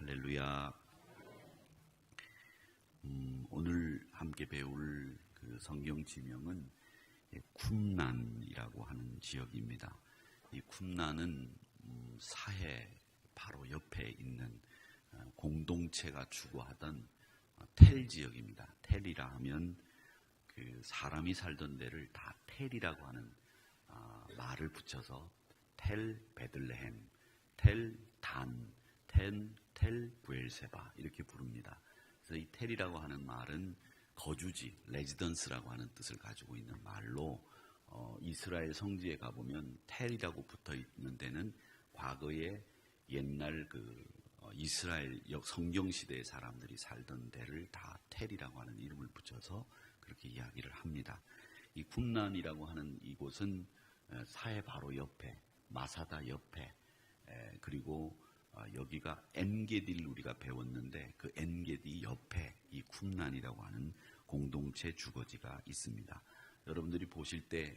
할렐루야. 오늘 함께 배울 그 성경 지명은 쿰란이라고 하는 지역입니다. 이 쿰란은 사해 바로 옆에 있는 공동체가 추구하던 텔 지역입니다. 텔이라 하면 그 사람이 살던 데를 다 텔이라고 하는 말을 붙여서 텔 베들레헴, 텔 단, 텔 부엘세바 이렇게 부릅니다. 그래서 이 텔이라고 하는 말은 거주지, 레지던스라고 하는 뜻을 가지고 있는 말로 이스라엘 성지에 가보면 텔이라고 붙어 있는 데는 과거에 옛날 이스라엘 성경 시대의 사람들이 살던 데를 다 텔이라고 하는 이름을 붙여서 그렇게 이야기를 합니다. 이 쿰란이라고 하는 이곳은 사해 바로 옆에, 마사다 옆에, 그리고 여기가 엔게디를 우리가 배웠는데 그 엔게디 옆에 이 쿰란이라고 하는 공동체 주거지가 있습니다. 여러분들이 보실 때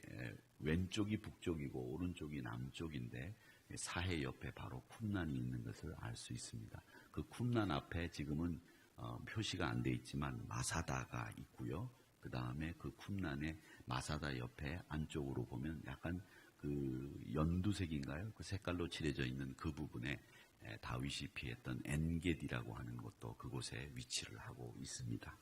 왼쪽이 북쪽이고 오른쪽이 남쪽인데 사해 옆에 바로 쿰란이 있는 것을 알 수 있습니다. 그 쿰란 앞에 지금은 표시가 안 돼 있지만 마사다가 있고요. 그 다음에 그 쿰란의 마사다 옆에 안쪽으로 보면 약간 그 연두색인가요? 그 색깔로 칠해져 있는 그 부분에 다윗이 피했던 엔게디라고 하는 곳도 그곳에 위치를 하고 있습니다.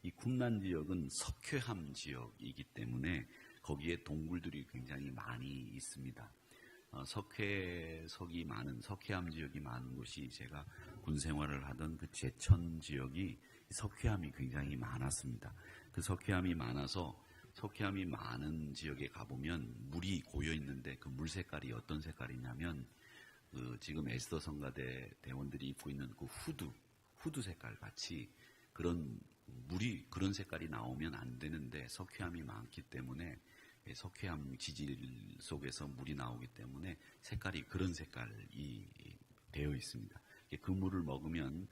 이 쿰란 지역은 석회암 지역이기 때문에 거기에 동굴들이 굉장히 많이 있습니다. 석회암 지역이 많은 곳이 제가 군 생활을 하던 그 제천 지역이 석회암이 굉장히 많았습니다. 그 석회암이 많아서 석회암이 많은 지역에 가보면 물이 고여 있는데 그 물 색깔이 어떤 색깔이냐면 지금 에스더 성가대 대원들이 입고 있는 그 후드 색깔 같이 그런 물이 그런 색깔이 나오면 안 되는데 석회암이 많기 때문에 석회암 지질 속에서 물이 나오기 때문에 색깔이 그런 색깔이 되어 있습니다. 그 물을 먹으면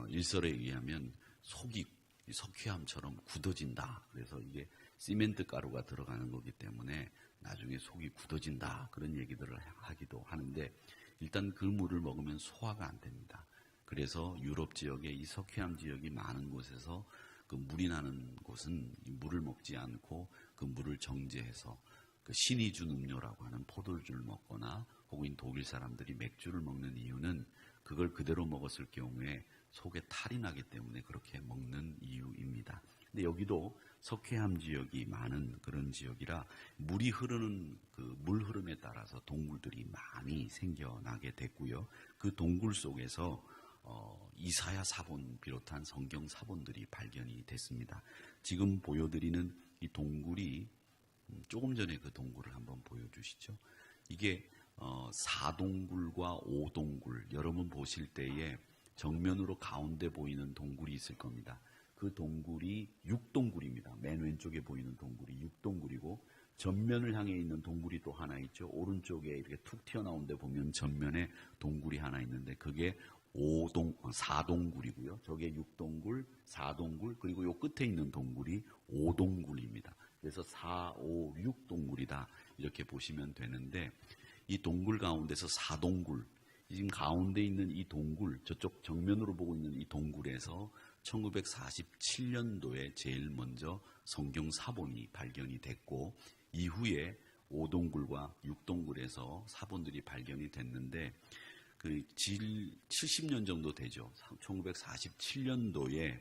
일설에 의하면 속이 석회암처럼 굳어진다. 그래서 이게 시멘트 가루가 들어가는 거기 때문에 나중에 속이 굳어진다. 그런 얘기들을 하기도 하는데 일단 그 물을 먹으면 소화가 안 됩니다. 그래서 유럽 지역에 이 석회암 지역이 많은 곳에서 그 물이 나는 곳은 물을 먹지 않고 그 물을 정제해서 그 신이 준 음료라고 하는 포도주를 먹거나 혹은 독일 사람들이 맥주를 먹는 이유는 그걸 그대로 먹었을 경우에 속에 탈이 나기 때문에 그렇게 먹는 이유입니다. 근데 여기도 석회암 지역이 많은 그런 지역이라 물이 흐르는 그 물 흐름에 따라서 동굴들이 많이 생겨나게 됐고요. 그 동굴 속에서 이사야 사본 비롯한 성경 사본들이 발견이 됐습니다. 지금 보여드리는 이 동굴이 조금 전에 그 동굴을 한번 보여주시죠. 이게 4동굴과 5동굴 여러분 보실 때에 정면으로 가운데 보이는 동굴이 있을 겁니다. 그 동굴이 6동굴입니다. 맨 왼쪽에 보이는 동굴이 6동굴이고 전면을 향해 있는 동굴이 또 하나 있죠. 오른쪽에 이렇게 툭 튀어나온 데 보면 전면에 동굴이 하나 있는데 그게 4동굴이고요. 저게 6동굴, 4동굴, 그리고 요 끝에 있는 동굴이 5동굴입니다. 그래서 4, 5, 6동굴이다. 이렇게 보시면 되는데 이 동굴 가운데서 4동굴, 지금 가운데 있는 이 동굴, 저쪽 정면으로 보고 있는 이 동굴에서 1947년도에 제일 먼저 성경 사본이 발견이 됐고 이후에 5동굴과 6동굴에서 사본들이 발견이 됐는데 그 70년 정도 되죠. 1947년도에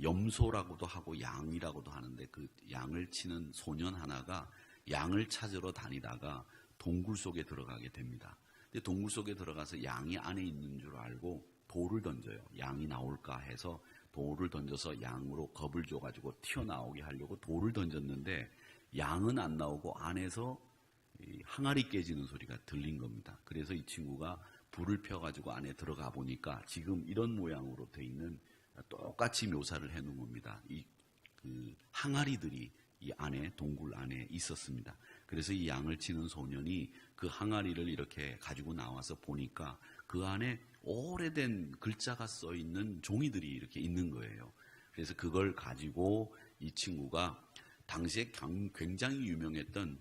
염소라고도 하고 양이라고도 하는데 그 양을 치는 소년 하나가 양을 찾으러 다니다가 동굴 속에 들어가게 됩니다. 근데 동굴 속에 들어가서 양이 안에 있는 줄 알고 돌을 던져요. 양이 나올까 해서 돌을 던져서 양으로 겁을 줘가지고 튀어나오게 하려고 돌을 던졌는데 양은 안 나오고 안에서 항아리 깨지는 소리가 들린 겁니다. 그래서 이 친구가 불을 펴가지고 안에 들어가 보니까 지금 이런 모양으로 돼 있는 똑같이 묘사를 해놓은 겁니다. 그 항아리들이 이 안에 동굴 안에 있었습니다. 그래서 이 양을 치는 소년이 그 항아리를 이렇게 가지고 나와서 보니까 그 안에 오래된 글자가 써 있는 종이들이 이렇게 있는 거예요. 그래서 그걸 가지고 이 친구가 당시에 굉장히 유명했던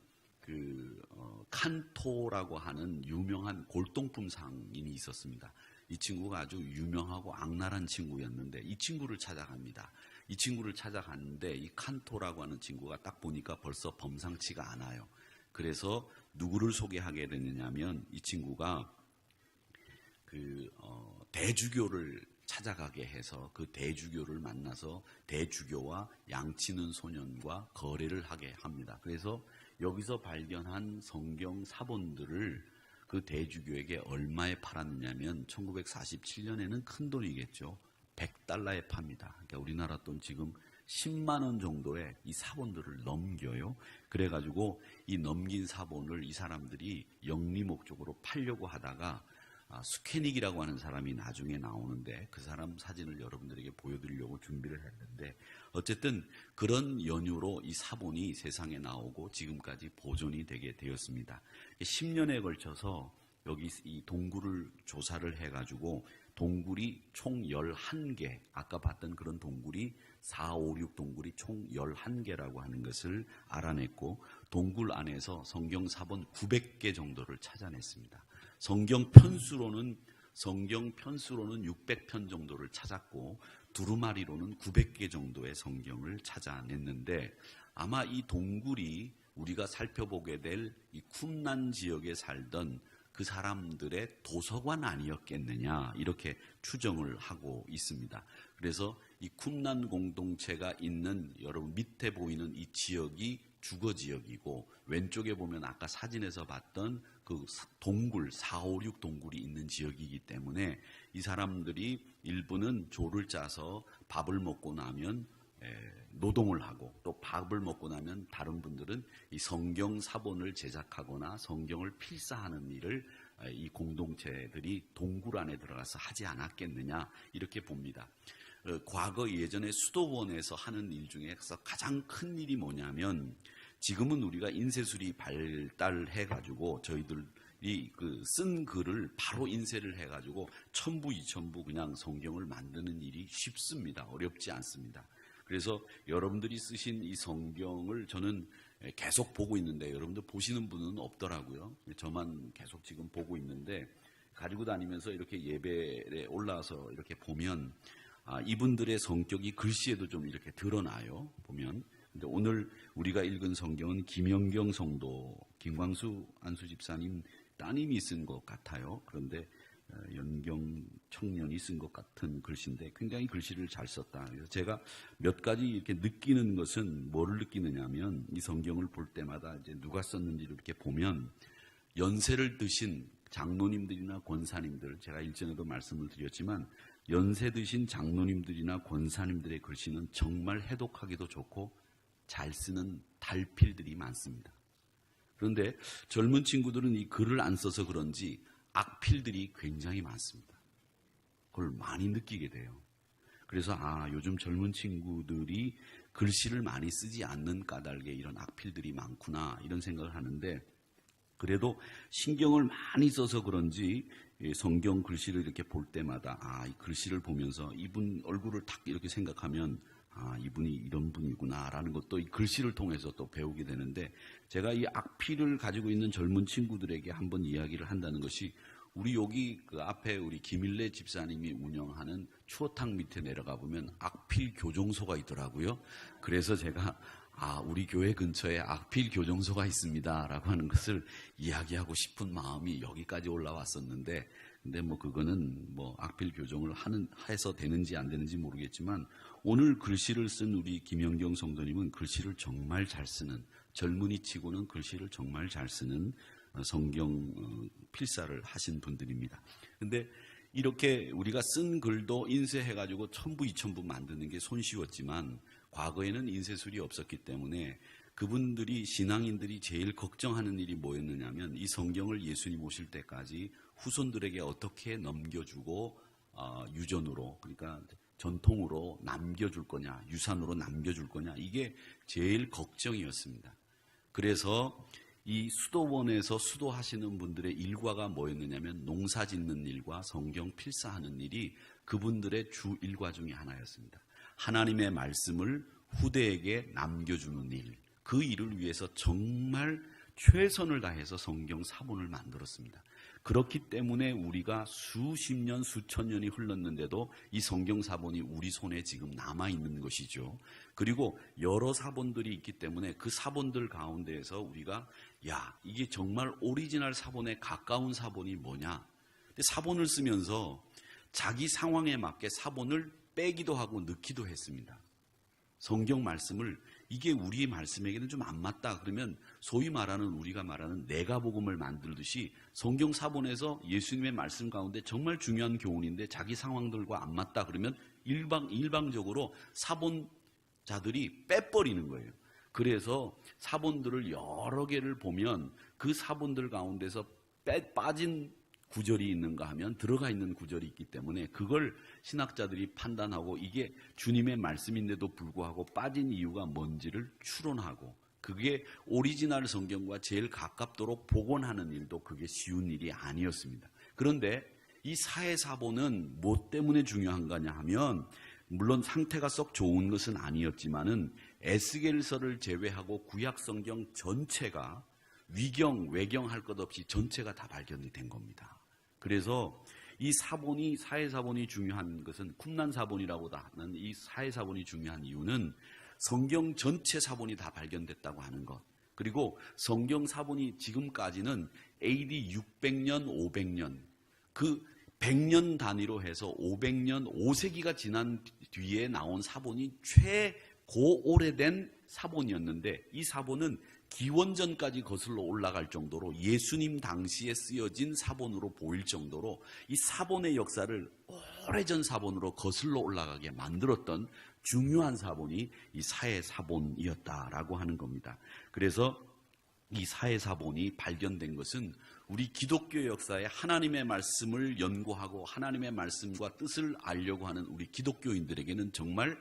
칸토라고 하는 유명한 골동품 상인이 있었습니다. 이 친구가 아주 유명하고 악랄한 친구였는데 이 친구를 찾아갑니다. 이 친구를 찾아갔는데 이 칸토라고 하는 친구가 딱 보니까 벌써 범상치가 않아요. 그래서 누구를 소개하게 되느냐면 이 친구가 대주교를 찾아가게 해서 그 대주교를 만나서 대주교와 양치는 소년과 거래를 하게 합니다. 그래서 여기서 발견한 성경 사본들을 그 대주교에게 얼마에 팔았느냐면 1947년에는 큰 돈이겠죠. 100달러에 팝니다. 그러니까 우리나라 돈 지금 10만 원 정도의 이 사본들을 넘겨요. 그래가지고 이 넘긴 사본을 이 사람들이 영리 목적으로 팔려고 하다가 스케닉이라고 하는 사람이 나중에 나오는데 그 사람 사진을 여러분들에게 보여드리려고 준비를 했는데 어쨌든 그런 연유로 이 사본이 세상에 나오고 지금까지 보존이 되게 되었습니다. 10년에 걸쳐서 여기 이 동굴을 조사를 해가지고 동굴이 총 11개, 아까 봤던 그런 동굴이 4, 5, 6 동굴이 총 11개라고 하는 것을 알아냈고 동굴 안에서 성경 사본 900개 정도를 찾아냈습니다. 성경 편수로는 600편 정도를 찾았고 두루마리로는 900개 정도의 성경을 찾아냈는데 아마 이 동굴이 우리가 살펴보게 될 이 쿰난 지역에 살던 그 사람들의 도서관 아니었겠느냐 이렇게 추정을 하고 있습니다. 그래서 이 쿰난 공동체가 있는 여러분 밑에 보이는 이 지역이 주거 지역이고 왼쪽에 보면 아까 사진에서 봤던 그 동굴 4, 5, 6 동굴이 있는 지역이기 때문에 이 사람들이 일부는 조를 짜서 밥을 먹고 나면 노동을 하고 또 밥을 먹고 나면 다른 분들은 이 성경 사본을 제작하거나 성경을 필사하는 일을 이 공동체들이 동굴 안에 들어가서 하지 않았겠느냐 이렇게 봅니다. 과거 예전에 수도원에서 하는 일 중에서 가장 큰 일이 뭐냐면 지금은 우리가 인쇄술이 발달해가지고 저희들이 쓴 글을 바로 인쇄를 해가지고 1000부, 2000부 그냥 성경을 만드는 일이 쉽습니다. 어렵지 않습니다. 그래서 여러분들이 쓰신 이 성경을 저는 계속 보고 있는데 여러분들 보시는 분은 없더라고요. 저만 계속 지금 보고 있는데 가지고 다니면서 이렇게 예배에 올라와서 이렇게 보면 이분들의 성격이 글씨에도 좀 이렇게 드러나요. 보면. 근데 오늘 우리가 읽은 성경은 김영경 성도, 김광수 안수 집사님 따님이 쓴 것 같아요. 그런데 연경 청년이 쓴 것 같은 글씨인데 굉장히 글씨를 잘 썼다. 그래서 제가 몇 가지 이렇게 느끼는 것은 뭐를 느끼느냐면 이 성경을 볼 때마다 이제 누가 썼는지를 이렇게 보면 연세를 드신 장로님들이나 권사님들, 제가 일전에도 말씀을 드렸지만 연세 드신 장로님들이나 권사님들의 글씨는 정말 해독하기도 좋고 잘 쓰는 달필들이 많습니다. 그런데 젊은 친구들은 이 글을 안 써서 그런지 악필들이 굉장히 많습니다. 그걸 많이 느끼게 돼요. 그래서 요즘 젊은 친구들이 글씨를 많이 쓰지 않는 까닭에 이런 악필들이 많구나 이런 생각을 하는데 그래도 신경을 많이 써서 그런지 성경 글씨를 이렇게 볼 때마다 이 글씨를 보면서 이분 얼굴을 딱 이렇게 생각하면 이분이 이런 분이구나라는 것도 이 글씨를 통해서 또 배우게 되는데 제가 이 악필을 가지고 있는 젊은 친구들에게 한번 이야기를 한다는 것이 우리 여기 그 앞에 우리 김일래 집사님이 운영하는 추어탕 밑에 내려가 보면 악필 교정소가 있더라고요. 그래서 제가 우리 교회 근처에 악필 교정소가 있습니다 라고 하는 것을 이야기하고 싶은 마음이 여기까지 올라왔었는데 근데 그거는 악필 교정을 해서 되는지 안 되는지 모르겠지만 오늘 글씨를 쓴 우리 김영경 성도님은 글씨를 정말 잘 쓰는 젊은이 치고는 글씨를 정말 잘 쓰는 성경 필사를 하신 분들입니다. 근데 이렇게 우리가 쓴 글도 인쇄해가지고 1000부, 2000부 만드는 게 손쉬웠지만 과거에는 인쇄술이 없었기 때문에 그분들이 신앙인들이 제일 걱정하는 일이 뭐였느냐면 이 성경을 예수님 오실 때까지 후손들에게 어떻게 넘겨주고 유전으로 그러니까 전통으로 남겨줄 거냐 유산으로 남겨줄 거냐 이게 제일 걱정이었습니다. 그래서 이 수도원에서 수도하시는 분들의 일과가 뭐였느냐면 농사 짓는 일과 성경 필사하는 일이 그분들의 주 일과 중에 하나였습니다. 하나님의 말씀을 후대에게 남겨주는 일, 그 일을 위해서 정말 최선을 다해서 성경 사본을 만들었습니다. 그렇기 때문에 우리가 수십 년, 수천 년이 흘렀는데도 이 성경 사본이 우리 손에 지금 남아있는 것이죠. 그리고 여러 사본들이 있기 때문에 그 사본들 가운데에서 우리가 이게 정말 오리지널 사본에 가까운 사본이 뭐냐. 근데 사본을 쓰면서 자기 상황에 맞게 사본을 빼기도 하고 넣기도 했습니다. 성경 말씀을 이게 우리의 말씀에게는 좀 안 맞다 그러면 소위 말하는 우리가 말하는 내가복음을 만들듯이 성경 사본에서 예수님의 말씀 가운데 정말 중요한 교훈인데 자기 상황들과 안 맞다 그러면 일방적으로 사본자들이 빼버리는 거예요. 그래서 사본들을 여러 개를 보면 그 사본들 가운데서 빠진 구절이 있는가 하면 들어가 있는 구절이 있기 때문에 그걸 신학자들이 판단하고 이게 주님의 말씀인데도 불구하고 빠진 이유가 뭔지를 추론하고 그게 오리지널 성경과 제일 가깝도록 복원하는 일도 그게 쉬운 일이 아니었습니다. 그런데 이 사해사본은 뭐 때문에 중요한 거냐 하면 물론 상태가 썩 좋은 것은 아니었지만은 에스겔서를 제외하고 구약 성경 전체가 위경, 외경 할 것 없이 전체가 다 발견이 된 겁니다. 그래서 이 사본이, 사해사본이 중요한 것은 쿰난 사본이라고 하는 이 사해사본이 중요한 이유는 성경 전체 사본이 다 발견됐다고 하는 것. 그리고 성경 사본이 지금까지는 AD 600년, 500년, 그 100년 단위로 해서 500년, 5세기가 지난 뒤에 나온 사본이 최고 오래된 사본이었는데 이 사본은 기원전까지 거슬러 올라갈 정도로 예수님 당시에 쓰여진 사본으로 보일 정도로 이 사본의 역사를 오래전 사본으로 거슬러 올라가게 만들었던 중요한 사본이 이 사해사본이었다라고 하는 겁니다. 그래서 이 사해사본이 발견된 것은 우리 기독교 역사에 하나님의 말씀을 연구하고 하나님의 말씀과 뜻을 알려고 하는 우리 기독교인들에게는 정말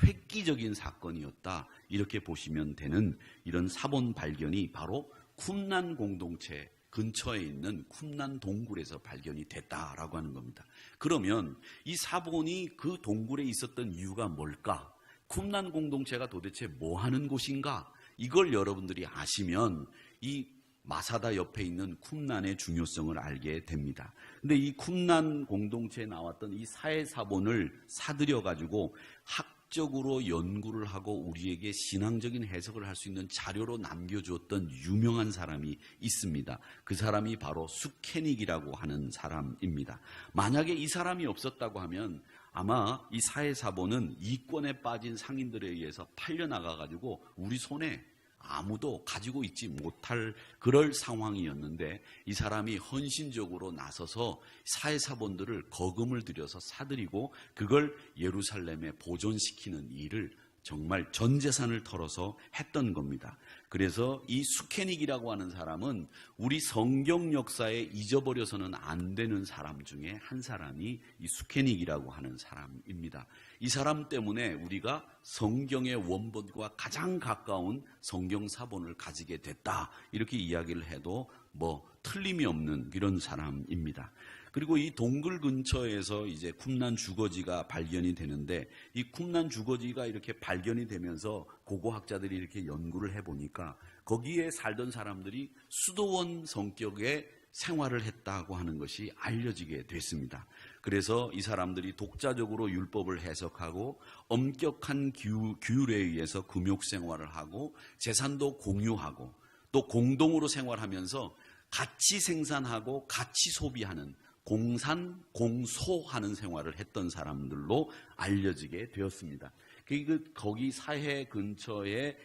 획기적인 사건이었다. 이렇게 보시면 되는 이런 사본 발견이 바로 쿰난 공동체 근처에 있는 쿰난 동굴에서 발견이 됐다라고 하는 겁니다. 그러면 이 사본이 그 동굴에 있었던 이유가 뭘까? 쿰난 공동체가 도대체 뭐 하는 곳인가? 이걸 여러분들이 아시면 이 마사다 옆에 있는 쿰난의 중요성을 알게 됩니다. 근데 이 쿰난 공동체에 나왔던 이 사해사본을 사들여가지고 학적으로 연구를 하고 우리에게 신앙적인 해석을 할 수 있는 자료로 남겨주었던 유명한 사람이 있습니다. 그 사람이 바로 수케닉이라고 하는 사람입니다. 만약에 이 사람이 없었다고 하면 아마 이 사해사본은 이권에 빠진 상인들에 의해서 팔려나가가지고 우리 손에 아무도 가지고 있지 못할 그럴 상황이었는데 이 사람이 헌신적으로 나서서 사해사본들을 거금을 들여서 사들이고 그걸 예루살렘에 보존시키는 일을 정말 전 재산을 털어서 했던 겁니다. 그래서 이 수케닉이라고 하는 사람은 우리 성경 역사에 잊어버려서는 안 되는 사람 중에 한 사람이 이 수케닉이라고 하는 사람입니다. 이 사람 때문에 우리가 성경의 원본과 가장 가까운 성경 사본을 가지게 됐다. 이렇게 이야기를 해도 뭐 틀림이 없는 이런 사람입니다. 그리고 이 동굴 근처에서 이제 쿰난 주거지가 발견이 되는데 이 쿰난 주거지가 이렇게 발견이 되면서 고고학자들이 이렇게 연구를 해보니까 거기에 살던 사람들이 수도원 성격의 생활을 했다고 하는 것이 알려지게 됐습니다. 그래서 이 사람들이 독자적으로 율법을 해석하고 엄격한 규율에 의해서 금욕 생활을 하고 재산도 공유하고 또 공동으로 생활하면서 같이 생산하고 같이 소비하는 공산, 공소하는 생활을 했던 사람들로 알려지게 되었습니다. 거기 사해 근처에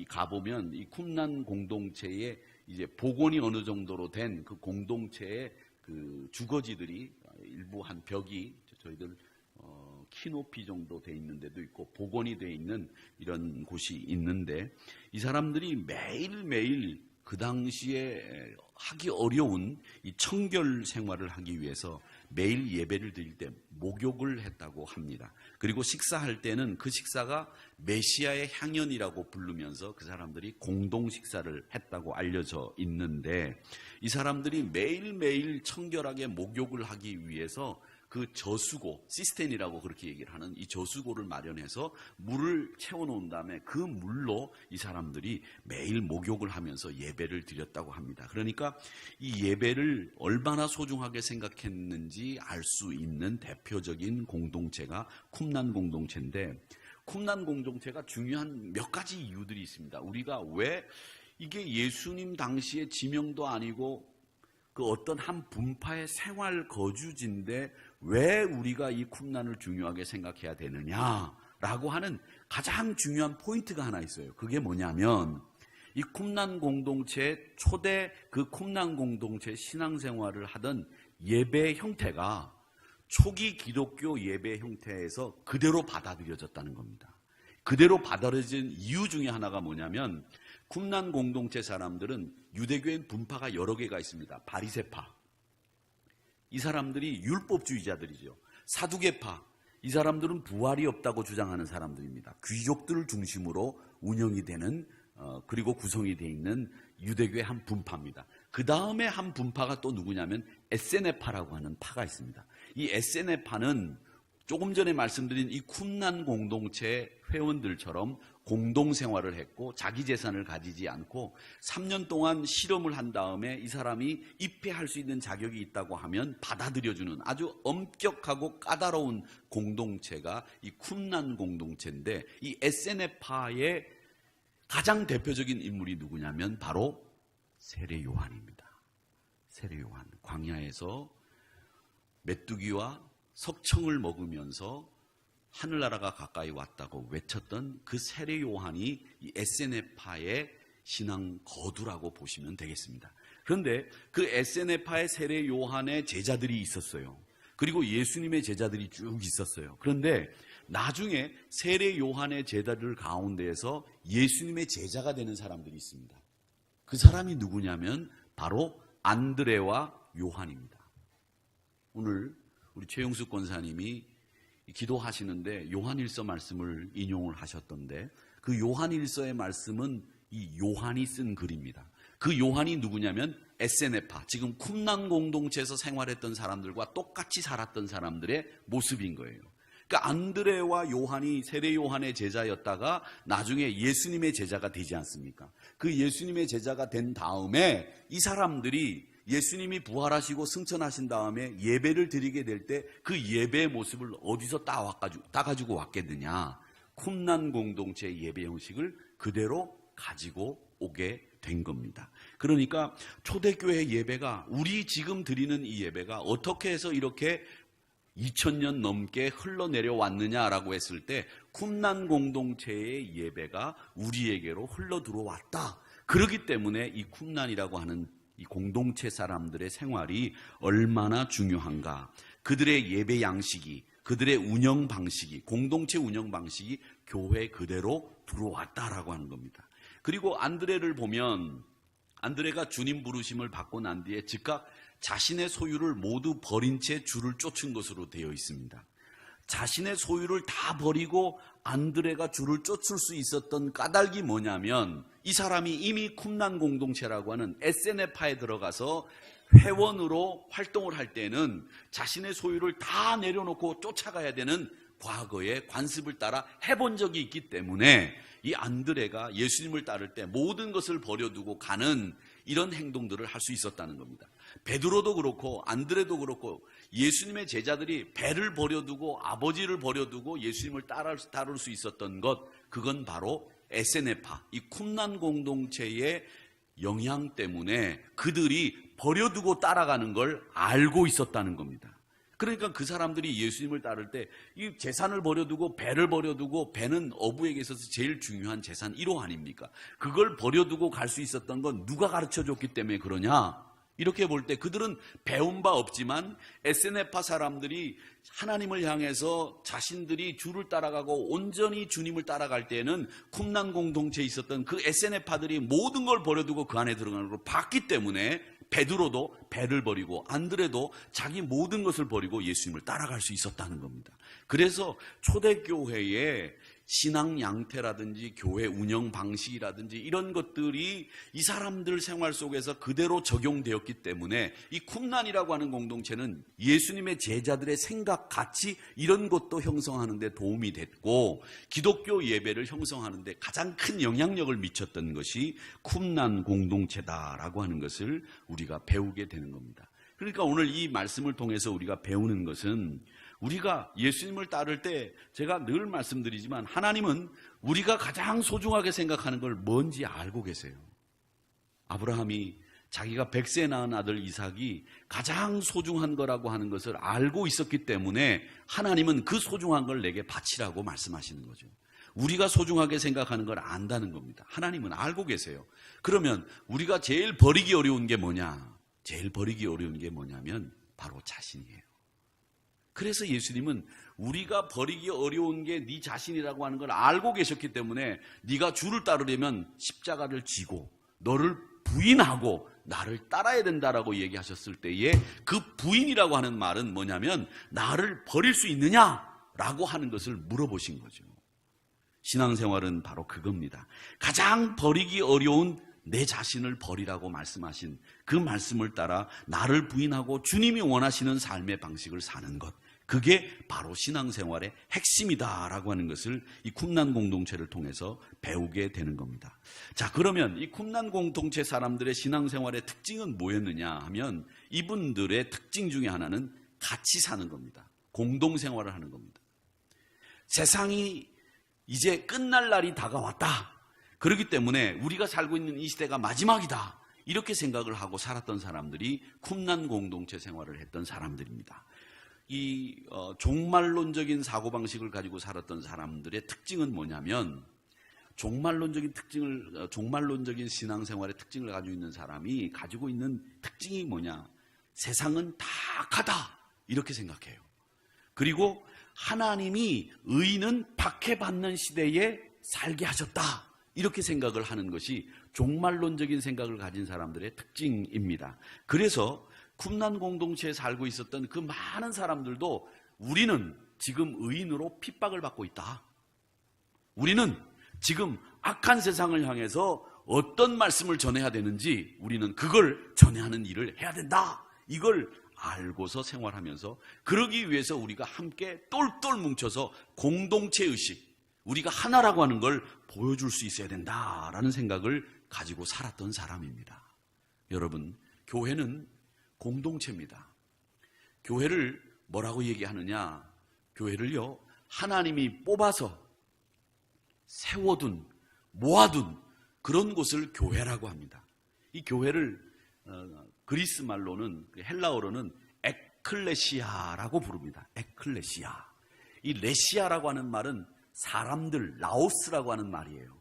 가보면 이 쿰난 공동체에 이제 복원이 어느 정도로 된 그 공동체의 그 주거지들이 일부 한 벽이 저희들 키 높이 정도 돼 있는 데도 있고 복원이 돼 있는 이런 곳이 있는데 이 사람들이 매일매일 그 당시에 하기 어려운 이 청결 생활을 하기 위해서 매일 예배를 드릴 때 목욕을 했다고 합니다. 그리고 식사할 때는 그 식사가 메시아의 향연이라고 부르면서 그 사람들이 공동 식사를 했다고 알려져 있는데 이 사람들이 매일매일 청결하게 목욕을 하기 위해서 그 저수고, 시스텐이라고 그렇게 얘기를 하는 이 저수고를 마련해서 물을 채워놓은 다음에 그 물로 이 사람들이 매일 목욕을 하면서 예배를 드렸다고 합니다. 그러니까 이 예배를 얼마나 소중하게 생각했는지 알 수 있는 대표적인 공동체가 쿰난 공동체인데, 쿰난 공동체가 중요한 몇 가지 이유들이 있습니다. 우리가 왜 이게 예수님 당시의 지명도 아니고 그 어떤 한 분파의 생활 거주지인데 왜 우리가 이 쿰난을 중요하게 생각해야 되느냐라고 하는 가장 중요한 포인트가 하나 있어요. 그게 뭐냐면 이 쿰난 공동체 초대 그 쿰난 공동체 신앙생활을 하던 예배 형태가 초기 기독교 예배 형태에서 그대로 받아들여졌다는 겁니다. 그대로 받아들여진 이유 중에 하나가 뭐냐면 쿰난 공동체 사람들은 유대교인 분파가 여러 개가 있습니다. 바리새파, 이 사람들이 율법주의자들이죠. 사두개파, 이 사람들은 부활이 없다고 주장하는 사람들입니다. 귀족들을 중심으로 운영이 되는 그리고 구성이 되어 있는 유대교의 한 분파입니다. 그 다음에 한 분파가 또 누구냐면 에세네파라고 하는 파가 있습니다. 이 에세네파는 조금 전에 말씀드린 이 쿰난 공동체 회원들처럼 공동생활을 했고 자기 재산을 가지지 않고 3년 동안 실험을 한 다음에 이 사람이 입회할 수 있는 자격이 있다고 하면 받아들여주는 아주 엄격하고 까다로운 공동체가 이 쿰난 공동체인데, 이 에세네파의 가장 대표적인 인물이 누구냐면 바로 세례 요한입니다. 세례 요한, 광야에서 메뚜기와 석청을 먹으면서 하늘나라가 가까이 왔다고 외쳤던 그 세례 요한이 이 에세네파의 신앙 거두라고 보시면 되겠습니다. 그런데 그 에세네파의 세례 요한의 제자들이 있었어요. 그리고 예수님의 제자들이 쭉 있었어요. 그런데 나중에 세례 요한의 제자들 가운데에서 예수님의 제자가 되는 사람들이 있습니다. 그 사람이 누구냐면 바로 안드레와 요한입니다. 오늘 우리 최용숙 권사님이 기도하시는데 요한일서 말씀을 인용을 하셨던데, 그 요한일서의 말씀은 이 요한이 쓴 글입니다. 그 요한이 누구냐면 에세네파, 지금 쿰난 공동체에서 생활했던 사람들과 똑같이 살았던 사람들의 모습인 거예요. 그러니까 안드레와 요한이 세례 요한의 제자였다가 나중에 예수님의 제자가 되지 않습니까? 그 예수님의 제자가 된 다음에 이 사람들이 예수님이 부활하시고 승천하신 다음에 예배를 드리게 될 때 그 예배의 모습을 어디서 따가지고 왔겠느냐? 쿰난 공동체의 예배 형식을 그대로 가지고 오게 된 겁니다. 그러니까 초대교회 예배가, 우리 지금 드리는 이 예배가 어떻게 해서 이렇게 2000년 넘게 흘러내려왔느냐라고 했을 때 쿰난 공동체의 예배가 우리에게로 흘러 들어왔다. 그렇기 때문에 이 쿰난이라고 하는 이 공동체 사람들의 생활이 얼마나 중요한가, 그들의 예배 양식이, 그들의 운영 방식이, 공동체 운영 방식이 교회 그대로 들어왔다라고 하는 겁니다. 그리고 안드레를 보면 안드레가 주님 부르심을 받고 난 뒤에 즉각 자신의 소유를 모두 버린 채 주를 쫓은 것으로 되어 있습니다. 자신의 소유를 다 버리고 안드레가 주를 쫓을 수 있었던 까닭이 뭐냐면, 이 사람이 이미 쿰난 공동체라고 하는 에세네파에 들어가서 회원으로 활동을 할 때는 자신의 소유를 다 내려놓고 쫓아가야 되는 과거의 관습을 따라 해본 적이 있기 때문에 이 안드레가 예수님을 따를 때 모든 것을 버려두고 가는 이런 행동들을 할 수 있었다는 겁니다. 베드로도 그렇고 안드레도 그렇고 예수님의 제자들이 배를 버려두고 아버지를 버려두고 예수님을 따를 수 있었던 것, 그건 바로 에세네파, 이 쿰난 공동체의 영향 때문에 그들이 버려두고 따라가는 걸 알고 있었다는 겁니다. 그러니까 그 사람들이 예수님을 따를 때 이 재산을 버려두고 배를 버려두고, 배는 어부에게 있어서 제일 중요한 재산 1호 아닙니까? 그걸 버려두고 갈 수 있었던 건 누가 가르쳐줬기 때문에 그러냐? 이렇게 볼 때 그들은 배운 바 없지만 에세네파 사람들이 하나님을 향해서 자신들이 주를 따라가고 온전히 주님을 따라갈 때에는 쿰난 공동체에 있었던 그 에세네파들이 모든 걸 버려두고 그 안에 들어가는 걸 봤기 때문에 베드로도 배를 버리고 안드레도 자기 모든 것을 버리고 예수님을 따라갈 수 있었다는 겁니다. 그래서 초대교회에 신앙 양태라든지 교회 운영 방식이라든지 이런 것들이 이 사람들 생활 속에서 그대로 적용되었기 때문에 이 쿰란이라고 하는 공동체는 예수님의 제자들의 생각, 가치 이런 것도 형성하는 데 도움이 됐고 기독교 예배를 형성하는 데 가장 큰 영향력을 미쳤던 것이 쿰란 공동체다라고 하는 것을 우리가 배우게 되는 겁니다. 그러니까 오늘 이 말씀을 통해서 우리가 배우는 것은 우리가 예수님을 따를 때 제가 늘 말씀드리지만 하나님은 우리가 가장 소중하게 생각하는 걸 뭔지 알고 계세요. 아브라함이 자기가 100세 낳은 아들 이삭이 가장 소중한 거라고 하는 것을 알고 있었기 때문에 하나님은 그 소중한 걸 내게 바치라고 말씀하시는 거죠. 우리가 소중하게 생각하는 걸 안다는 겁니다. 하나님은 알고 계세요. 그러면 우리가 제일 버리기 어려운 게 뭐냐? 제일 버리기 어려운 게 뭐냐면 바로 자신이에요. 그래서 예수님은 우리가 버리기 어려운 게 네 자신이라고 하는 걸 알고 계셨기 때문에 네가 주를 따르려면 십자가를 지고 너를 부인하고 나를 따라야 된다라고 얘기하셨을 때에 그 부인이라고 하는 말은 뭐냐면 나를 버릴 수 있느냐라고 하는 것을 물어보신 거죠. 신앙생활은 바로 그겁니다. 가장 버리기 어려운 내 자신을 버리라고 말씀하신 그 말씀을 따라 나를 부인하고 주님이 원하시는 삶의 방식을 사는 것, 그게 바로 신앙생활의 핵심이다라고 하는 것을 이 쿰란 공동체를 통해서 배우게 되는 겁니다. 자, 그러면 이 쿰란 공동체 사람들의 신앙생활의 특징은 뭐였느냐 하면 이분들의 특징 중에 하나는 같이 사는 겁니다. 공동생활을 하는 겁니다. 세상이 이제 끝날 날이 다가왔다. 그렇기 때문에 우리가 살고 있는 이 시대가 마지막이다. 이렇게 생각을 하고 살았던 사람들이 쿰란 공동체 생활을 했던 사람들입니다. 이 종말론적인 사고방식을 가지고 살았던 사람들의 특징은 뭐냐면 종말론적인 신앙생활의 특징을 가지고 있는 사람이 가지고 있는 특징이 뭐냐? 세상은 다 악하다. 이렇게 생각해요. 그리고 하나님이 의인은 박해받는 시대에 살게 하셨다. 이렇게 생각을 하는 것이 종말론적인 생각을 가진 사람들의 특징입니다. 그래서 쿰란 공동체에 살고 있었던 그 많은 사람들도 우리는 지금 의인으로 핍박을 받고 있다. 우리는 지금 악한 세상을 향해서 어떤 말씀을 전해야 되는지 우리는 그걸 전해하는 일을 해야 된다. 이걸 알고서 생활하면서 그러기 위해서 우리가 함께 똘똘 뭉쳐서 공동체 의식, 우리가 하나라고 하는 걸 보여줄 수 있어야 된다라는 생각을 가지고 살았던 사람입니다. 여러분, 교회는 공동체입니다. 교회를 뭐라고 얘기하느냐? 교회를요, 하나님이 뽑아서 세워둔, 모아둔 그런 곳을 교회라고 합니다. 이 교회를 그리스 말로는, 헬라어로는 에클레시아라고 부릅니다. 에클레시아. 이 레시아라고 하는 말은 사람들, 라오스라고 하는 말이에요.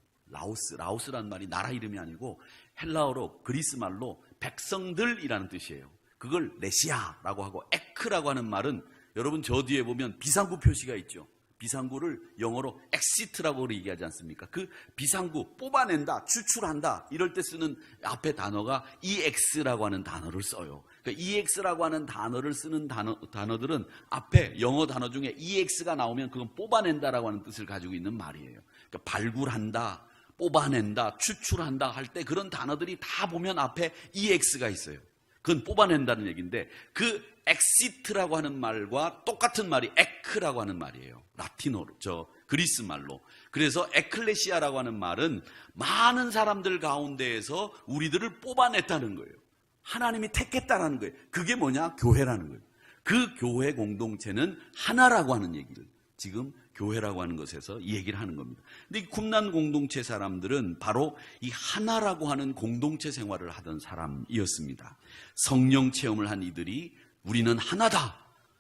라오스라는 말이 나라 이름이 아니고 헬라어로 그리스 말로 백성들이라는 뜻이에요. 그걸 레시아라고 하고 에크라고 하는 말은 여러분 저 뒤에 보면 비상구 표시가 있죠. 비상구를 영어로 exit라고 얘기하지 않습니까? 그 비상구 뽑아낸다, 추출한다 이럴 때 쓰는 앞에 단어가 ex라고 하는 단어를 써요. 그러니까 ex라고 하는 단어를 쓰는 단어들은 앞에 영어 단어 중에 ex가 나오면 그건 뽑아낸다라고 하는 뜻을 가지고 있는 말이에요. 그러니까 발굴한다, 뽑아낸다, 추출한다 할 때 그런 단어들이 다 보면 앞에 ex가 있어요. 그건 뽑아낸다는 얘기인데 그 exit라고 하는 말과 똑같은 말이 에크라고 하는 말이에요. 라틴어로, 그리스 말로. 그래서 에클레시아라고 하는 말은 많은 사람들 가운데에서 우리들을 뽑아냈다는 거예요. 하나님이 택했다는 거예요. 그게 뭐냐? 교회라는 거예요. 그 교회 공동체는 하나라고 하는 얘기를 지금 교회라고 하는 것에서 이 얘기를 하는 겁니다. 근데 이 쿰란 공동체 사람들은 바로 이 하나라고 하는 공동체 생활을 하던 사람이었습니다. 성령 체험을 한 이들이 우리는 하나다.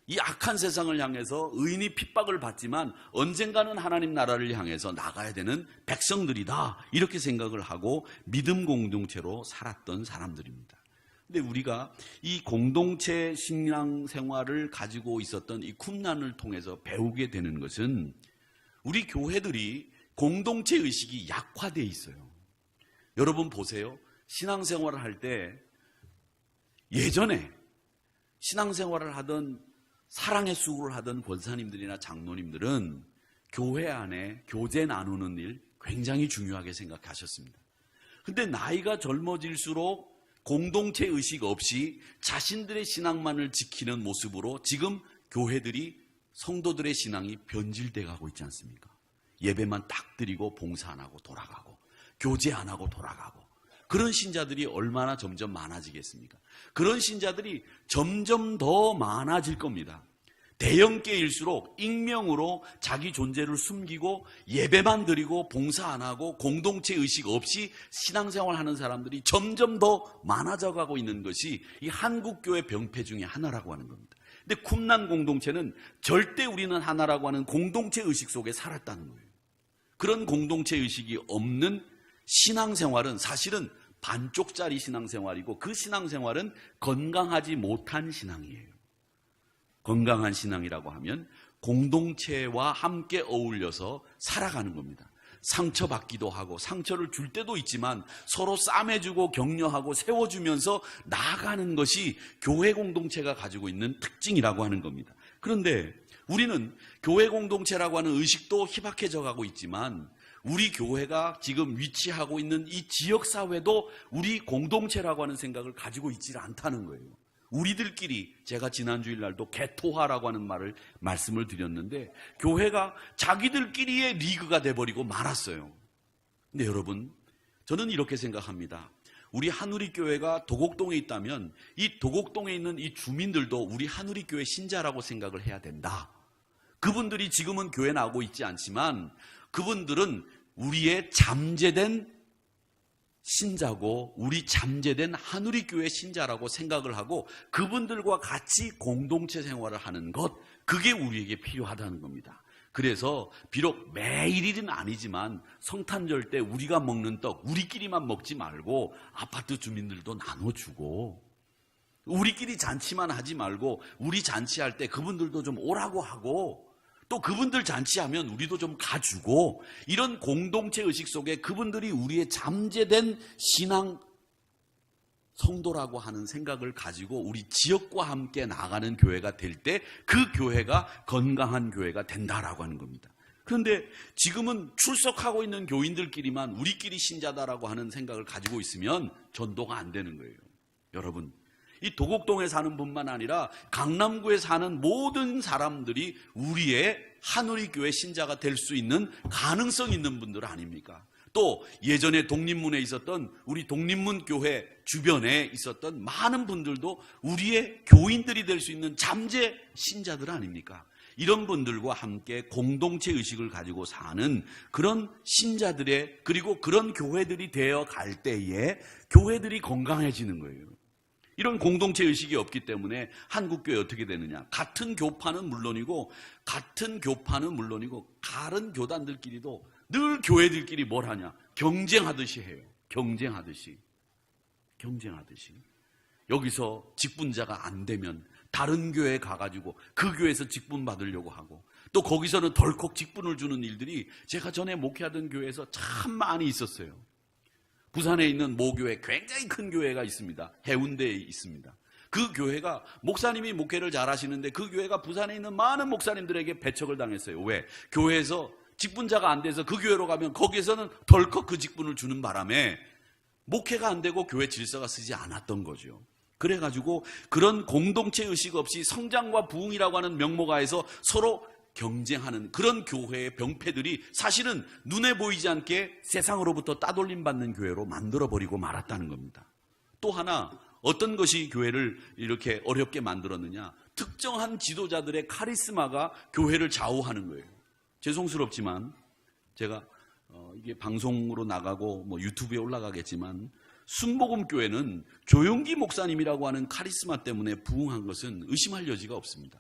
이 악한 세상을 향해서 의인이 핍박을 받지만 언젠가는 하나님 나라를 향해서 나가야 되는 백성들이다. 이렇게 생각을 하고 믿음 공동체로 살았던 사람들입니다. 근데 우리가 이 공동체 신앙 생활을 가지고 있었던 이 쿰란을 통해서 배우게 되는 것은 우리 교회들이 공동체 의식이 약화되어 있어요. 여러분 보세요. 신앙생활을 할 때 예전에 신앙생활을 하던 사랑의 수고를 하던 권사님들이나 장로님들은 교회 안에 교제 나누는 일 굉장히 중요하게 생각하셨습니다. 근데 나이가 젊어질수록 공동체 의식 없이 자신들의 신앙만을 지키는 모습으로 지금 교회들이 성도들의 신앙이 변질돼 가고 있지 않습니까? 예배만 딱 드리고 봉사 안 하고 돌아가고 교제 안 하고 돌아가고 그런 신자들이 얼마나 점점 많아지겠습니까? 그런 신자들이 점점 더 많아질 겁니다. 대형교회일수록 익명으로 자기 존재를 숨기고 예배만 드리고 봉사 안 하고 공동체 의식 없이 신앙생활하는 사람들이 점점 더 많아져 가고 있는 것이 이 한국교회 병폐 중에 하나라고 하는 겁니다. 근데 쿰난 공동체는 절대 우리는 하나라고 하는 공동체 의식 속에 살았다는 거예요. 그런 공동체 의식이 없는 신앙생활은 사실은 반쪽짜리 신앙생활이고 그 신앙생활은 건강하지 못한 신앙이에요. 건강한 신앙이라고 하면 공동체와 함께 어울려서 살아가는 겁니다. 상처받기도 하고 상처를 줄 때도 있지만 서로 싸매주고 격려하고 세워주면서 나아가는 것이 교회 공동체가 가지고 있는 특징이라고 하는 겁니다. 그런데 우리는 교회 공동체라고 하는 의식도 희박해져 가고 있지만 우리 교회가 지금 위치하고 있는 이 지역사회도 우리 공동체라고 하는 생각을 가지고 있지 않다는 거예요. 우리들끼리, 제가 지난 주일날도 개토화라고 하는 말씀을 드렸는데 교회가 자기들끼리의 리그가 돼버리고 말았어요. 근데 여러분, 저는 이렇게 생각합니다. 우리 한우리교회가 도곡동에 있다면 이 도곡동에 있는 이 주민들도 우리 한우리교회 신자라고 생각을 해야 된다. 그분들이 지금은 교회 나오고 있지 않지만 그분들은 우리의 잠재된 신자고 우리 잠재된 한우리교회 신자라고 생각을 하고 그분들과 같이 공동체 생활을 하는 것, 그게 우리에게 필요하다는 겁니다. 그래서 비록 매일은 아니지만 성탄절 때 우리가 먹는 떡 우리끼리만 먹지 말고 아파트 주민들도 나눠주고, 우리끼리 잔치만 하지 말고 우리 잔치할 때 그분들도 좀 오라고 하고, 또 그분들 잔치하면 우리도 좀 가주고, 이런 공동체 의식 속에 그분들이 우리의 잠재된 신앙 성도라고 하는 생각을 가지고 우리 지역과 함께 나가는 교회가 될 때 그 교회가 건강한 교회가 된다라고 하는 겁니다. 그런데 지금은 출석하고 있는 교인들끼리만 우리끼리 신자다라고 하는 생각을 가지고 있으면 전도가 안 되는 거예요. 여러분, 이 도곡동에 사는 분만 아니라 강남구에 사는 모든 사람들이 우리의 한우리교회 신자가 될 수 있는 가능성 있는 분들 아닙니까? 또 예전에 독립문에 있었던 우리 독립문 교회 주변에 있었던 많은 분들도 우리의 교인들이 될 수 있는 잠재 신자들 아닙니까? 이런 분들과 함께 공동체 의식을 가지고 사는 그런 신자들의, 그리고 그런 교회들이 되어 갈 때에 교회들이 건강해지는 거예요. 이런 공동체 의식이 없기 때문에 한국교회 어떻게 되느냐? 같은 교파는 물론이고 다른 교단들끼리도 늘 교회들끼리 뭘 하냐? 경쟁하듯이 해요. 경쟁하듯이. 여기서 직분자가 안 되면 다른 교회에 가가지고 그 교회에서 직분 받으려고 하고, 또 거기서는 덜컥 직분을 주는 일들이 제가 전에 목회하던 교회에서 참 많이 있었어요. 부산에 있는 모교회, 굉장히 큰 교회가 있습니다. 해운대에 있습니다. 그 교회가 목사님이 목회를 잘 하시는데 그 교회가 부산에 있는 많은 목사님들에게 배척을 당했어요. 왜? 교회에서 직분자가 안 돼서 그 교회로 가면 거기에서는 덜컥 그 직분을 주는 바람에 목회가 안 되고 교회 질서가 쓰지 않았던 거죠. 그래가지고 그런 공동체 의식 없이 성장과 부흥이라고 하는 명목하에서 서로 경쟁하는 그런 교회의 병폐들이 사실은 눈에 보이지 않게 세상으로부터 따돌림 받는 교회로 만들어버리고 말았다는 겁니다. 또 하나, 어떤 것이 교회를 이렇게 어렵게 만들었느냐? 특정한 지도자들의 카리스마가 교회를 좌우하는 거예요. 죄송스럽지만 제가 이게 방송으로 나가고 유튜브에 올라가겠지만 순복음교회는 조용기 목사님이라고 하는 카리스마 때문에 부흥한 것은 의심할 여지가 없습니다.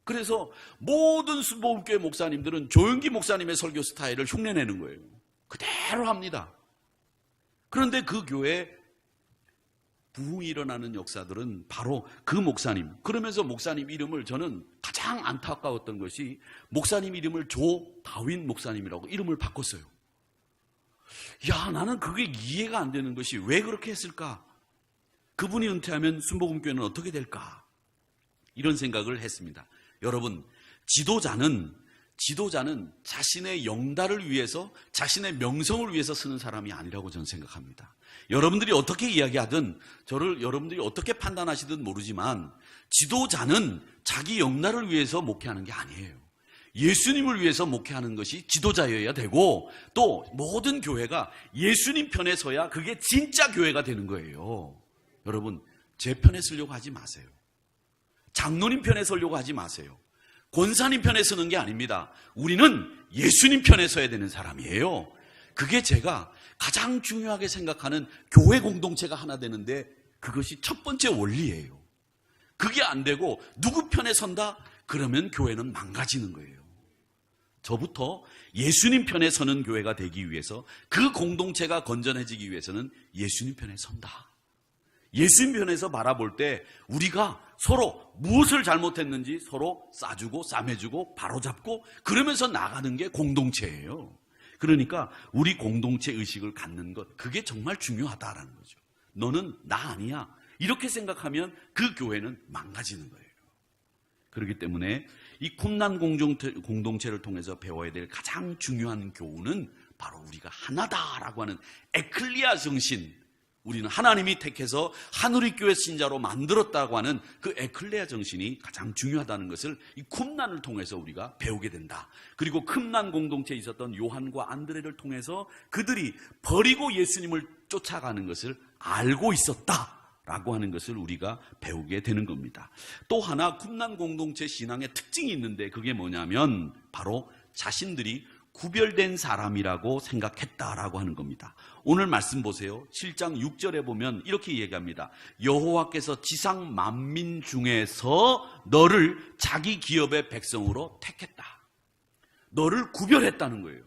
그래서 모든 순복음교회 목사님들은 조용기 목사님의 설교 스타일을 흉내내는 거예요. 그대로 합니다. 그런데 그 교회에 부흥이 일어나는 역사들은 바로 그 목사님, 그러면서 목사님 이름을, 저는 가장 안타까웠던 것이 목사님 이름을 조다윈 목사님이라고 이름을 바꿨어요. 야, 나는 그게 이해가 안 되는 것이 왜 그렇게 했을까? 그분이 은퇴하면 순복음교회는 어떻게 될까? 이런 생각을 했습니다. 여러분, 지도자는 지도자는 자신의 영달을 위해서, 자신의 명성을 위해서 쓰는 사람이 아니라고 저는 생각합니다. 여러분들이 어떻게 이야기하든, 저를 여러분들이 어떻게 판단하시든 모르지만 지도자는 자기 영달을 위해서 목회하는 게 아니에요. 예수님을 위해서 목회하는 것이 지도자여야 되고, 또 모든 교회가 예수님 편에 서야 그게 진짜 교회가 되는 거예요. 여러분, 제 편에 서려고 하지 마세요. 장로님 편에 서려고 하지 마세요. 권사님 편에 서는 게 아닙니다. 우리는 예수님 편에 서야 되는 사람이에요. 그게 제가 가장 중요하게 생각하는 교회 공동체가 하나 되는데, 그것이 첫 번째 원리예요. 그게 안 되고 누구 편에 선다? 그러면 교회는 망가지는 거예요. 저부터 예수님 편에 서는 교회가 되기 위해서, 그 공동체가 건전해지기 위해서는 예수님 편에 선다. 예수님 편에서 바라볼 때 우리가 서로 무엇을 잘못했는지 서로 싸주고 싸매주고 바로잡고 그러면서 나가는 게 공동체예요. 그러니까 우리 공동체 의식을 갖는 것, 그게 정말 중요하다라는 거죠. 너는 나 아니야, 이렇게 생각하면 그 교회는 망가지는 거예요. 그렇기 때문에 이 쿰난 공동체를 통해서 배워야 될 가장 중요한 교훈은 바로 우리가 하나다라고 하는 에클리아 정신, 우리는 하나님이 택해서 하늘의 신자로 만들었다고 하는 그 에클레아 정신이 가장 중요하다는 것을 이 쿰난을 통해서 우리가 배우게 된다. 그리고 쿰난 공동체에 있었던 요한과 안드레를 통해서 그들이 버리고 예수님을 쫓아가는 것을 알고 있었다라고 하는 것을 우리가 배우게 되는 겁니다. 또 하나 쿰난 공동체 신앙의 특징이 있는데, 그게 뭐냐면 바로 자신들이 구별된 사람이라고 생각했다라고 하는 겁니다. 오늘 말씀 보세요. 7장 6절에 보면 이렇게 얘기합니다. 여호와께서 지상 만민 중에서 너를 자기 기업의 백성으로 택했다. 너를 구별했다는 거예요.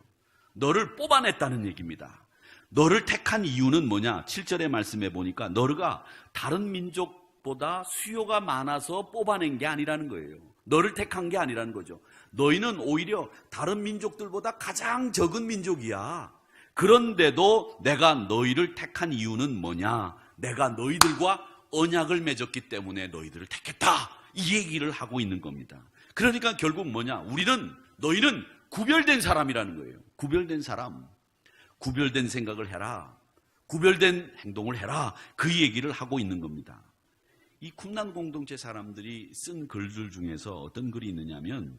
너를 뽑아냈다는 얘기입니다. 너를 택한 이유는 뭐냐? 7절의 말씀에 보니까 너가 다른 민족보다 수요가 많아서 뽑아낸 게 아니라는 거예요. 너를 택한 게 아니라는 거죠. 너희는 오히려 다른 민족들보다 가장 적은 민족이야. 그런데도 내가 너희를 택한 이유는 뭐냐? 내가 너희들과 언약을 맺었기 때문에 너희들을 택했다. 이 얘기를 하고 있는 겁니다. 그러니까 결국 뭐냐? 너희는 구별된 사람이라는 거예요. 구별된 사람. 구별된 생각을 해라. 구별된 행동을 해라. 그 얘기를 하고 있는 겁니다. 이 쿰난 공동체 사람들이 쓴 글들 중에서 어떤 글이 있느냐면,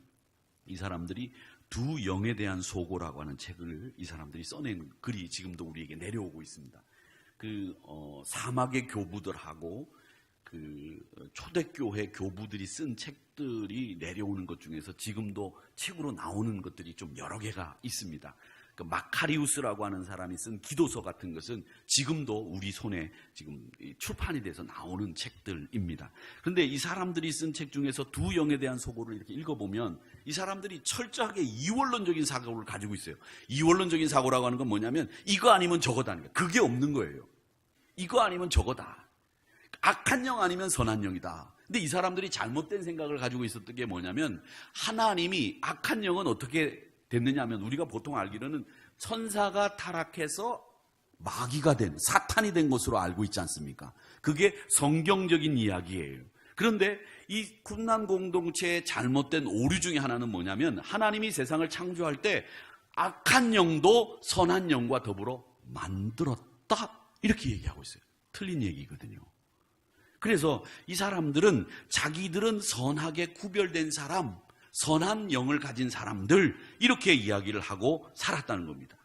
이 사람들이 두 영에 대한 소고라고 하는 책을 이 사람들이 써낸 글이 지금도 우리에게 내려오고 있습니다. 사막의 교부들하고 초대교회 교부들이 쓴 책들이 내려오는 것 중에서 지금도 책으로 나오는 것들이 좀 여러 개가 있습니다. 마카리우스라고 하는 사람이 쓴 기도서 같은 것은 지금도 우리 손에 지금 출판이 돼서 나오는 책들입니다. 그런데 이 사람들이 쓴 책 중에서 두 영에 대한 소고를 이렇게 읽어보면 이 사람들이 철저하게 이원론적인 사고를 가지고 있어요. 이원론적인 사고라고 하는 건 뭐냐면 이거 아니면 저거다는 거예요. 그게 없는 거예요. 이거 아니면 저거다. 악한 영 아니면 선한 영이다. 근데 이 사람들이 잘못된 생각을 가지고 있었던 게 뭐냐면, 하나님이 악한 영은 어떻게 됐느냐 하면, 우리가 보통 알기로는 천사가 타락해서 마귀가 된, 사탄이 된 것으로 알고 있지 않습니까? 그게 성경적인 이야기예요. 그런데 이 쿰난 공동체의 잘못된 오류 중에 하나는 뭐냐면, 하나님이 세상을 창조할 때 악한 영도 선한 영과 더불어 만들었다, 이렇게 얘기하고 있어요. 틀린 얘기거든요. 그래서 이 사람들은 자기들은 선하게 구별된 사람, 선한 영을 가진 사람들, 이렇게 이야기를 하고 살았다는 겁니다.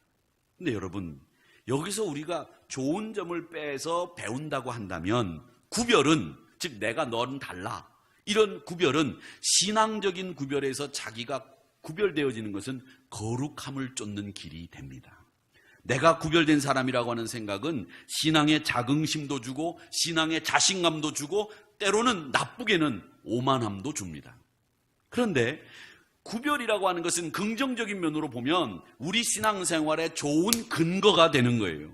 근데 여러분, 여기서 우리가 좋은 점을 빼서 배운다고 한다면, 구별은, 즉 내가 너는 달라, 이런 구별은, 신앙적인 구별에서 자기가 구별되어지는 것은 거룩함을 쫓는 길이 됩니다. 내가 구별된 사람이라고 하는 생각은 신앙의 자긍심도 주고 신앙의 자신감도 주고 때로는 나쁘게는 오만함도 줍니다. 그런데 구별이라고 하는 것은 긍정적인 면으로 보면 우리 신앙생활에 좋은 근거가 되는 거예요.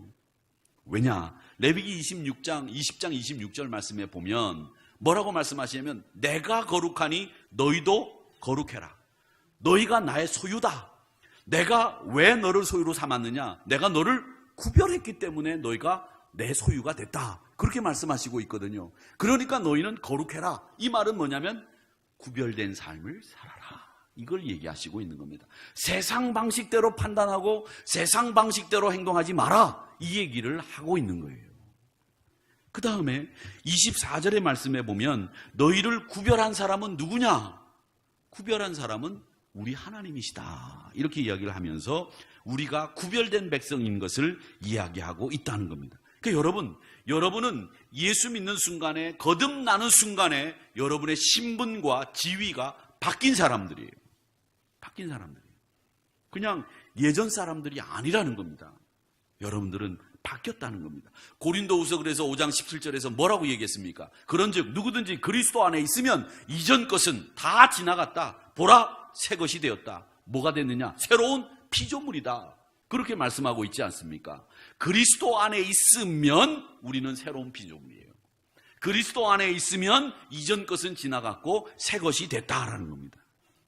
왜냐? 레위기 20장 26절 말씀에 보면 뭐라고 말씀하시냐면, 내가 거룩하니 너희도 거룩해라. 너희가 나의 소유다. 내가 왜 너를 소유로 삼았느냐? 내가 너를 구별했기 때문에 너희가 내 소유가 됐다. 그렇게 말씀하시고 있거든요. 그러니까 너희는 거룩해라. 이 말은 뭐냐면 구별된 삶을 살아라, 이걸 얘기하시고 있는 겁니다. 세상 방식대로 판단하고 세상 방식대로 행동하지 마라, 이 얘기를 하고 있는 거예요. 그 다음에 24절의 말씀에 보면 너희를 구별한 사람은 누구냐? 구별한 사람은 우리 하나님이시다, 이렇게 이야기를 하면서 우리가 구별된 백성인 것을 이야기하고 있다는 겁니다. 그러니까 여러분은 예수 믿는 순간에, 거듭나는 순간에 여러분의 신분과 지위가 바뀐 사람들이에요. 바뀐 사람들이에요. 그냥 예전 사람들이 아니라는 겁니다. 여러분들은 바뀌었다는 겁니다. 고린도후서 그래서 5장 17절에서 뭐라고 얘기했습니까? 그런즉 누구든지 그리스도 안에 있으면 이전 것은 다 지나갔다, 보라 새 것이 되었다. 뭐가 됐느냐? 새로운 피조물이다, 그렇게 말씀하고 있지 않습니까? 그리스도 안에 있으면 우리는 새로운 피조물이에요. 그리스도 안에 있으면 이전 것은 지나갔고 새 것이 됐다라는 겁니다.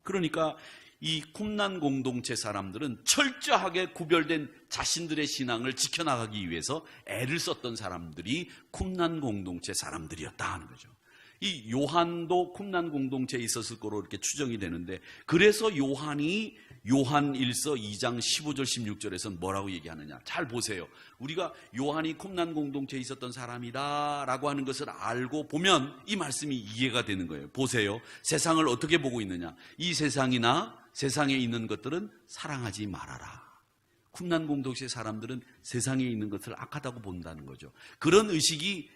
그러니까 이 쿰난 공동체 사람들은 철저하게 구별된 자신들의 신앙을 지켜나가기 위해서 애를 썼던 사람들이 쿰난 공동체 사람들이었다 하는 거죠. 이 요한도 쿰난 공동체에 있었을 거로 이렇게 추정이 되는데, 그래서 요한이 요한1서 2장 15절 16절에서는 뭐라고 얘기하느냐? 잘 보세요. 우리가 요한이 쿰난 공동체에 있었던 사람이다 라고 하는 것을 알고 보면 이 말씀이 이해가 되는 거예요. 보세요. 세상을 어떻게 보고 있느냐? 이 세상이나 세상에 있는 것들은 사랑하지 말아라. 쿰난 공동체 사람들은 세상에 있는 것을 악하다고 본다는 거죠. 그런 의식이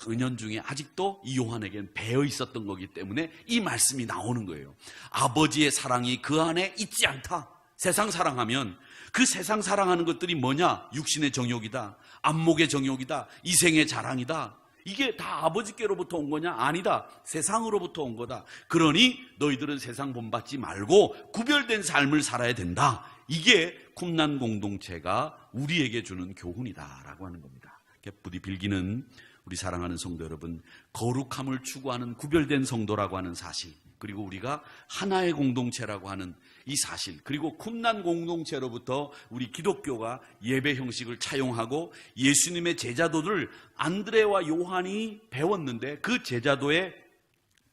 은연중에 아직도 이 요한에게는 배어 있었던 거기 때문에 이 말씀이 나오는 거예요. 아버지의 사랑이 그 안에 있지 않다. 세상 사랑하면 그 세상 사랑하는 것들이 뭐냐? 육신의 정욕이다, 안목의 정욕이다, 이생의 자랑이다. 이게 다 아버지께로부터 온 거냐? 아니다. 세상으로부터 온 거다. 그러니 너희들은 세상 본받지 말고 구별된 삶을 살아야 된다. 이게 쿰난 공동체가 우리에게 주는 교훈이다라고 하는 겁니다. 부디 빌기는 우리 사랑하는 성도 여러분, 거룩함을 추구하는 구별된 성도라고 하는 사실, 그리고 우리가 하나의 공동체라고 하는 이 사실, 그리고 쿰난 공동체로부터 우리 기독교가 예배 형식을 차용하고 예수님의 제자도를 안드레와 요한이 배웠는데, 그 제자도의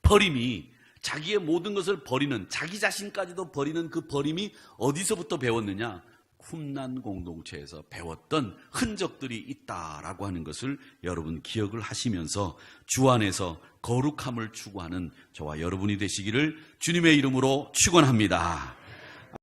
버림이, 자기의 모든 것을 버리는, 자기 자신까지도 버리는 그 버림이 어디서부터 배웠느냐? 쿰난 공동체에서 배웠던 흔적들이 있다라고 하는 것을 여러분 기억을 하시면서 주 안에서 거룩함을 추구하는 저와 여러분이 되시기를 주님의 이름으로 축원합니다.